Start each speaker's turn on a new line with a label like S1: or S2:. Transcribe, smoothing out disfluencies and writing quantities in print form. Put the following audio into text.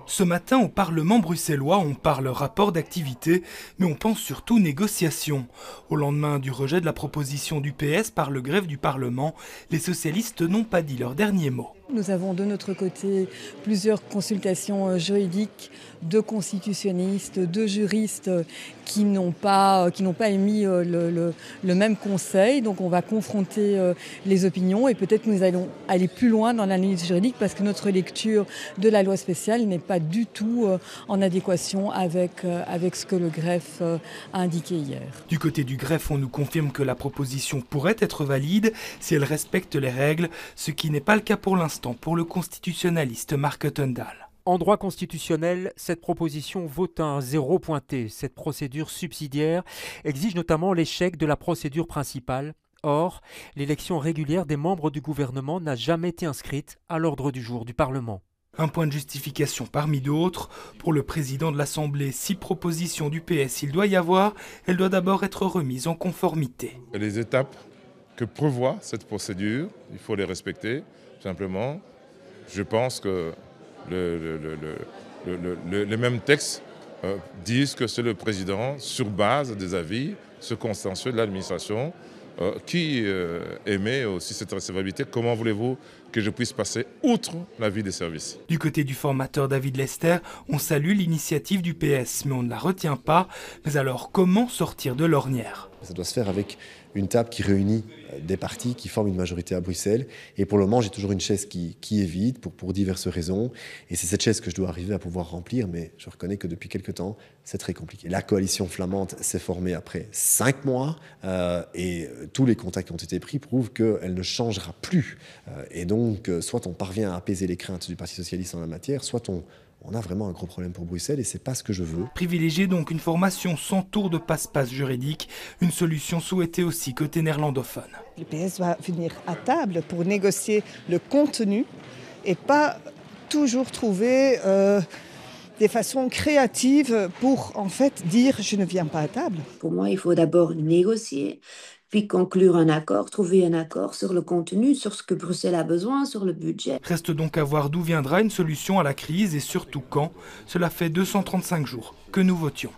S1: Ce matin, au Parlement bruxellois, on parle rapport d'activité, mais on pense surtout négociation. Au lendemain du rejet de la proposition du PS par le greffe du Parlement, les socialistes n'ont pas dit leur dernier mot.
S2: Nous avons de notre côté plusieurs consultations juridiques de constitutionnalistes, de juristes qui n'ont pas émis le même conseil. Donc on va confronter les opinions et peut-être nous allons aller plus loin dans l'analyse juridique parce que notre lecture de la loi spéciale n'est pas du tout en adéquation avec ce que le greffe a indiqué hier.
S1: Du côté du greffe, on nous confirme que la proposition pourrait être valide si elle respecte les règles, ce qui n'est pas le cas pour l'instant pour le constitutionnaliste Marc Tundal.
S3: En droit constitutionnel, cette proposition vaut un 0 pointé. Cette procédure subsidiaire exige notamment l'échec de la procédure principale. Or, l'élection régulière des membres du gouvernement n'a jamais été inscrite à l'ordre du jour du Parlement.
S1: Un point de justification parmi d'autres. Pour le président de l'Assemblée, si proposition du PS il doit y avoir, elle doit d'abord être remise en conformité.
S4: Les étapes que prévoit cette procédure, il faut les respecter. Simplement, je pense que les mêmes textes disent que c'est le président, sur base des avis circonstancieux de l'administration, qui émet aussi cette recevabilité. Comment voulez-vous que je puisse passer outre l'avis des services?
S1: Du côté du formateur David Lester, on salue l'initiative du PS, mais on ne la retient pas. Mais alors, comment sortir de l'ornière?
S5: Ça doit se faire avec une table qui réunit des partis qui forment une majorité à Bruxelles. Et pour le moment, j'ai toujours une chaise qui est vide pour diverses raisons. Et c'est cette chaise que je dois arriver à pouvoir remplir. Mais je reconnais que depuis quelques temps, c'est très compliqué. La coalition flamande s'est formée après 5 mois. Et tous les contacts qui ont été pris prouvent qu'elle ne changera plus. Et donc, soit on parvient à apaiser les craintes du Parti socialiste en la matière, soit on a vraiment un gros problème pour Bruxelles et c'est pas ce que je veux.
S1: Privilégier donc une formation sans tour de passe-passe juridique, une solution souhaitée aussi côté néerlandophone.
S6: Le PS va venir à table pour négocier le contenu et pas toujours trouver des façons créatives pour en fait dire je ne viens pas à table.
S7: Pour moi, il faut d'abord négocier, puis conclure un accord, trouver un accord sur le contenu, sur ce que Bruxelles a besoin, sur le budget.
S1: Reste donc à voir d'où viendra une solution à la crise et surtout quand. Cela fait 235 jours que nous votions.